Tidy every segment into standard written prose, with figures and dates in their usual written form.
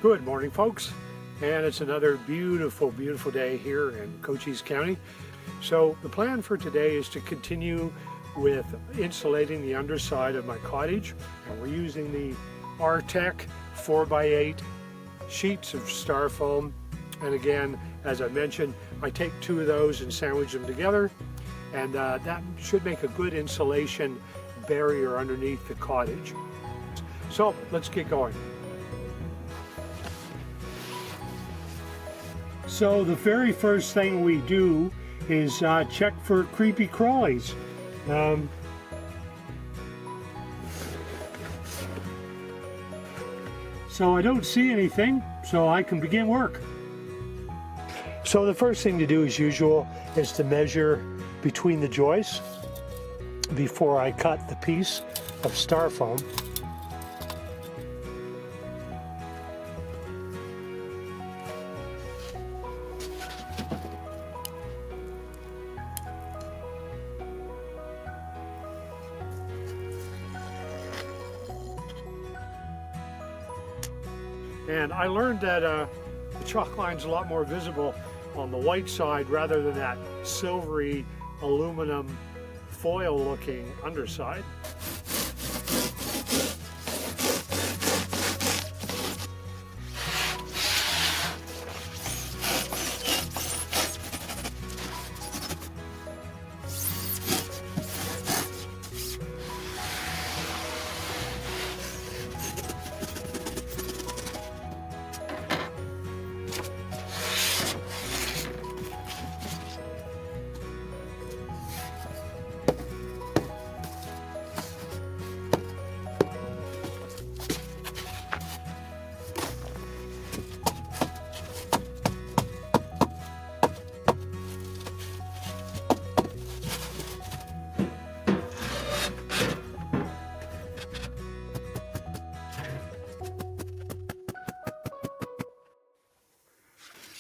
Good morning, folks, and it's another beautiful, beautiful day here in Cochise County. So the plan for today is to continue with insulating the underside of my cottage, and we're using the R-Tech 4x8 sheets of styrofoam. And again, as I mentioned, I take two of those and sandwich them together, and that should make a good insulation barrier underneath the cottage. So let's get going. So the very first thing we do is check for creepy crawlies. So I don't see anything, so I can begin work. So the first thing to do, as usual, is to measure between the joists before I cut the piece of styrofoam. And I learned that the chalk line's a lot more visible on the white side rather than that silvery aluminum foil looking underside.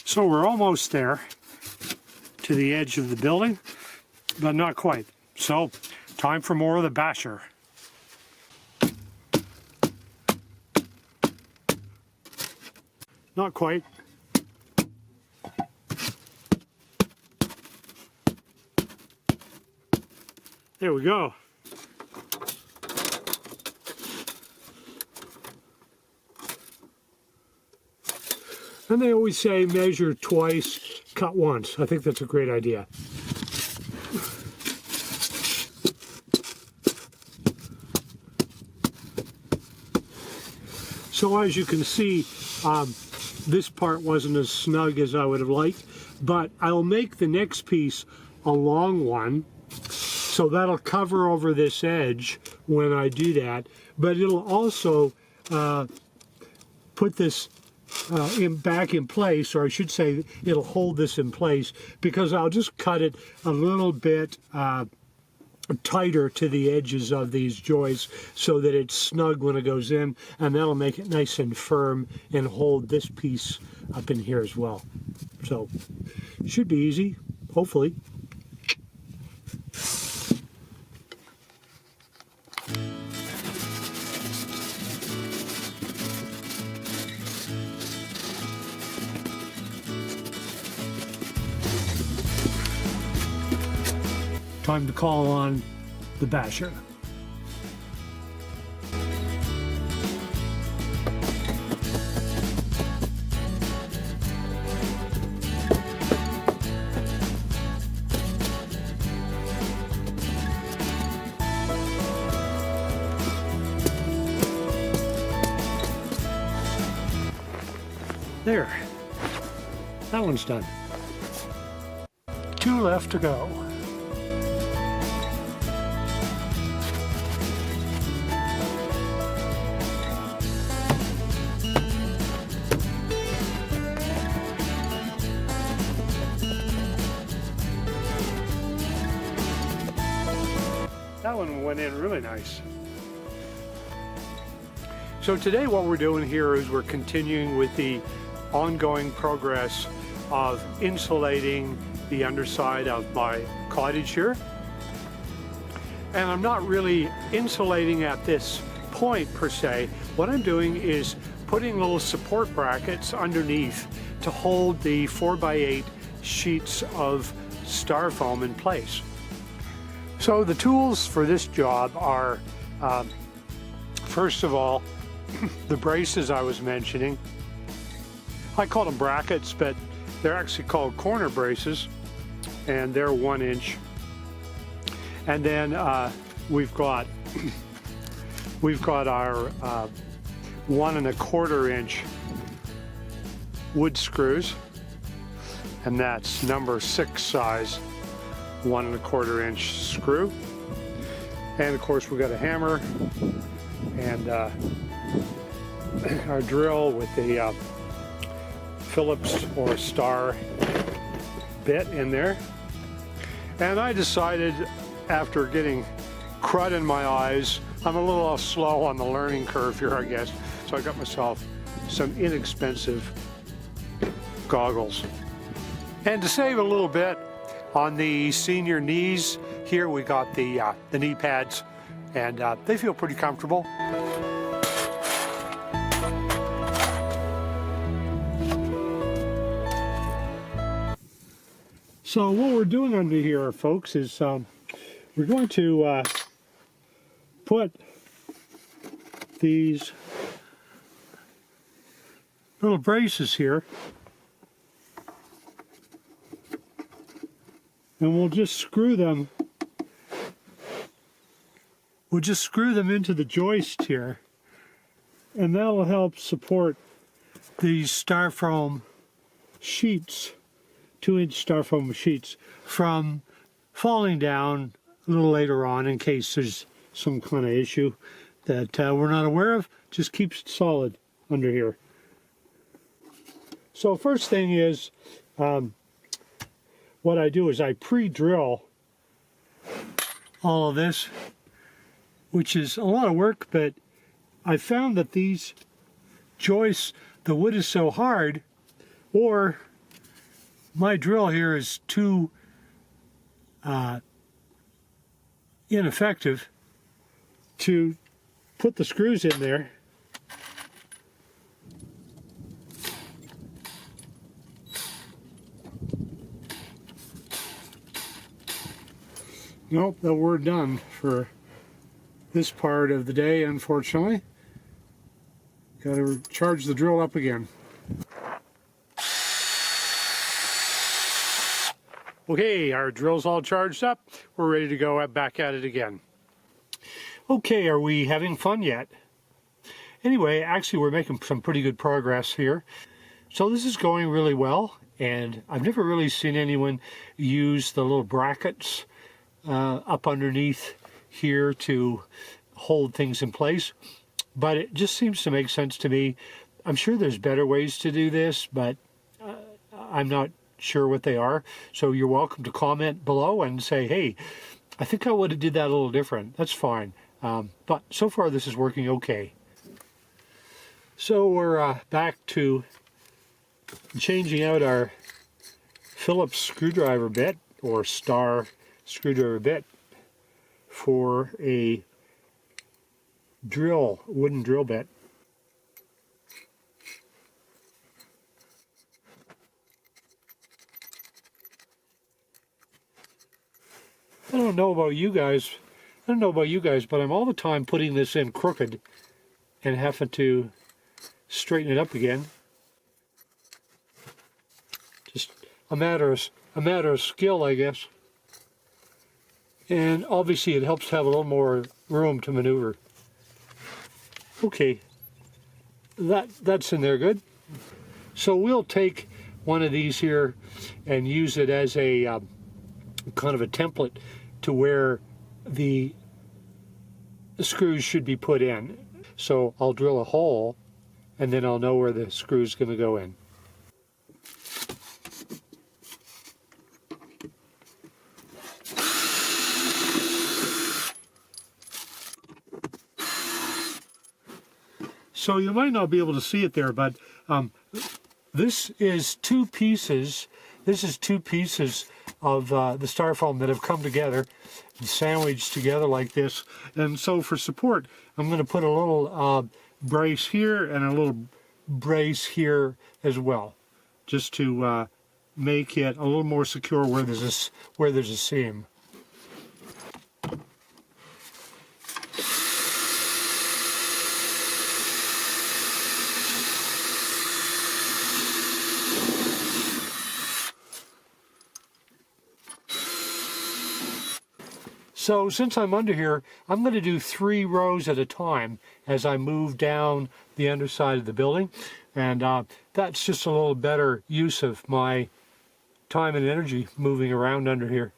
So we're almost there to the edge of the building, but not quite. So time for more of the basher. Not quite. There we go. And they always say measure twice, cut once. I think that's a great idea. So as you can see, this part wasn't as snug as I would have liked, but I'll make the next piece a long one, so that'll cover over this edge when I do that, but it'll also put this back in place, or I should say it'll hold this in place, because I'll just cut it a little bit tighter to the edges of these joists so that it's snug when it goes in, and that'll make it nice and firm and hold this piece up in here as well. So should be easy, hopefully. Time to call on the basher. There, that one's done. 2 left to go. That one went in really nice. So today what we're doing here is we're continuing with the ongoing progress of insulating the underside of my cottage here. And I'm not really insulating at this point per se. what I'm doing is putting little support brackets underneath to hold the 4x8 sheets of styrofoam in place. So the tools for this job are, first of all, the braces I was mentioning. I call them brackets, but they're actually called corner braces, and they're 1 inch. And then we've got our 1 1/4 inch wood screws, and that's number 6 size 1 1/4 inch screw. And of course we've got a hammer and our drill with the Phillips or Star bit in there. And I decided, after getting crud in my eyes, I'm a little slow on the learning curve here, I guess, so I got myself some inexpensive goggles. And to save a little bit on the senior knees, here we got the knee pads, and they feel pretty comfortable. So what we're doing under here, folks, is we're going to put these little braces here, and we'll just screw them. We'll just screw them into the joist here, and that'll help support these styrofoam sheets, 2-inch styrofoam sheets, from falling down a little later on in case there's some kind of issue that we're not aware of. Just keeps it solid under here. So first thing is, what I do is I pre-drill all of this, which is a lot of work, but I found that these joists, the wood is so hard, or my drill here is too ineffective to put the screws in there. Nope, that we're done for this part of the day, unfortunately. Got to charge the drill up again. Okay, our drill's all charged up. We're ready to go back at it again. Okay, are we having fun yet? Anyway, actually we're making some pretty good progress here. So this is going really well, and I've never really seen anyone use the little brackets up underneath here to hold things in place, but it just seems to make sense to me. I'm sure there's better ways to do this, but I'm not sure what they are. So you're welcome to comment below and say, hey, I think I would have did that a little different. That's fine. But so far this is working okay. So we're back to changing out our Phillips screwdriver bit, or Star screwdriver bit, for a wooden drill bit. I don't know about you guys, but I'm all the time putting this in crooked and having to straighten it up again. Just a matter of skill, I guess. And obviously it helps to have a little more room to maneuver. Okay, that's in there good. So we'll take one of these here and use it as a kind of a template to where the screws should be put in. So I'll drill a hole, and then I'll know where the screw's going to go in. So you might not be able to see it there, but this is two pieces. This is two pieces of the styrofoam that have come together and sandwiched together like this. And so for support, I'm going to put a little brace here and a little brace here as well, just to make it a little more secure where there's a seam. So since I'm under here, I'm going to do 3 rows at a time as I move down the underside of the building. And that's just a little better use of my time and energy moving around under here.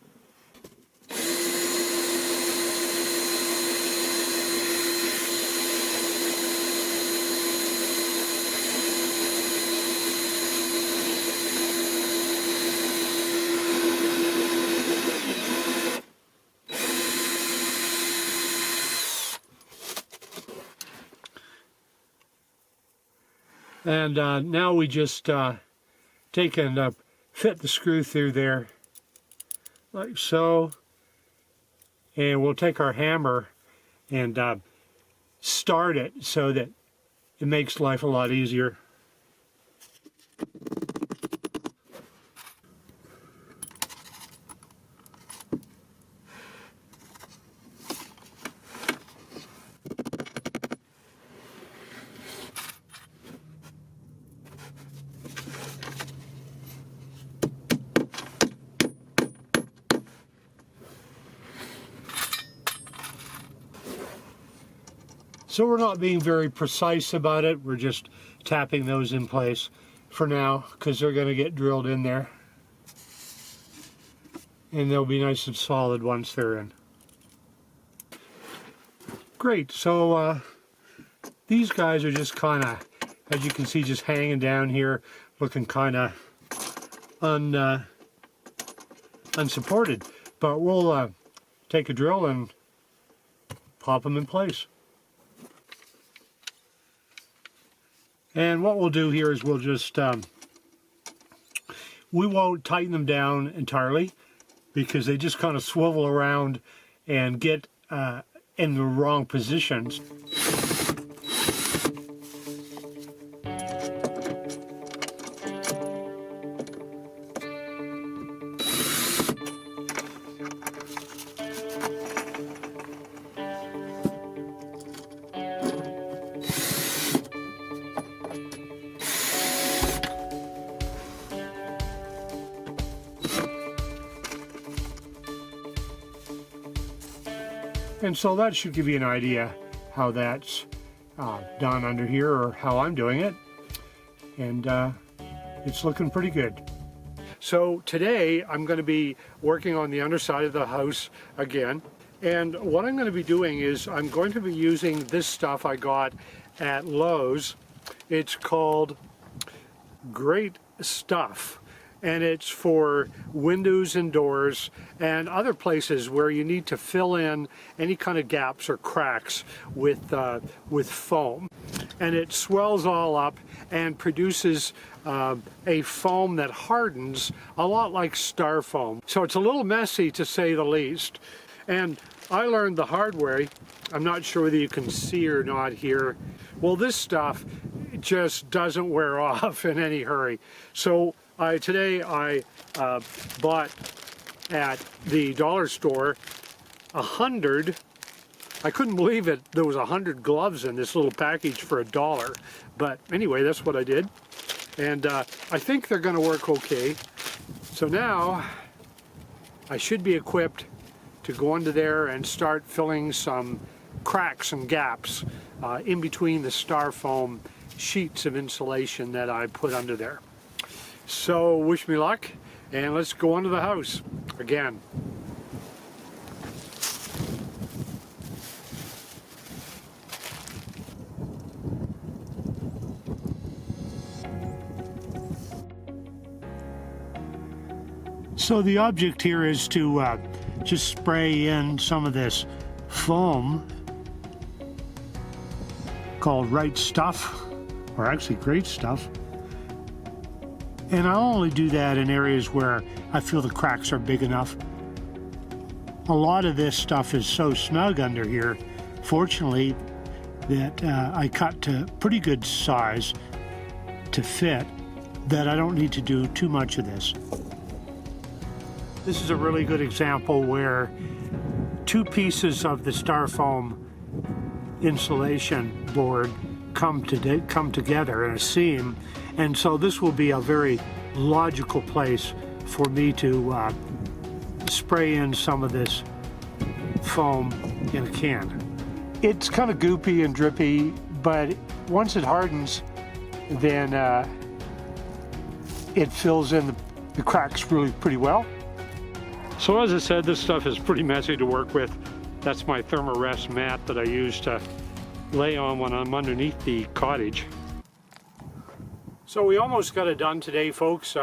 And now we just take and fit the screw through there, like so. And we'll take our hammer and start it so that it makes life a lot easier. So we're not being very precise about it. We're just tapping those in place for now because they're going to get drilled in there. And they'll be nice and solid once they're in. Great. So these guys are just kind of, as you can see, just hanging down here, looking kind of unsupported. But we'll take a drill and pop them in place. And what we'll do here is we'll just, we won't tighten them down entirely because they just kind of swivel around and get in the wrong positions. And so that should give you an idea how that's done under here, or how I'm doing it. And it's looking pretty good. So today I'm going to be working on the underside of the house again. And what I'm going to be doing is I'm going to be using this stuff I got at Lowe's. It's called Great Stuff. And it's for windows and doors and other places where you need to fill in any kind of gaps or cracks with foam. And it swells all up and produces a foam that hardens a lot like styrofoam. So it's a little messy, to say the least. And I learned the hard way. I'm not sure whether you can see or not here. Well, this stuff just doesn't wear off in any hurry. So today I bought at the dollar store 100. I couldn't believe it. There was 100 gloves in this little package for $1. But anyway, that's what I did. And I think they're going to work okay. So now I should be equipped to go under there and start filling some cracks and gaps in between the styrofoam sheets of insulation that I put under there. So wish me luck, and let's go under the house again. So the object here is to just spray in some of this foam called Right Stuff, or actually Great Stuff. And I'll only do that in areas where I feel the cracks are big enough. A lot of this stuff is so snug under here. Fortunately, that I cut to pretty good size to fit, that I don't need to do too much of this. This is a really good example where two pieces of the Styrofoam insulation board come together in a seam, and so this will be a very logical place for me to spray in some of this foam in a can. It's kind of goopy and drippy, but once it hardens, then it fills in the cracks really pretty well. So as I said, this stuff is pretty messy to work with. That's my Thermarest mat that I use to lay on when I'm underneath the cottage. So we almost got it done today, folks.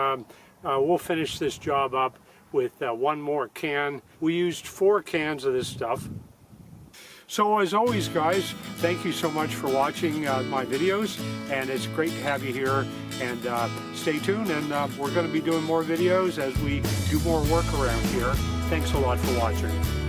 We'll finish this job up with one more can. We used 4 cans of this stuff. So as always, guys, thank you so much for watching my videos, and it's great to have you here. And stay tuned, and we're going to be doing more videos as we do more work around here. Thanks a lot for watching.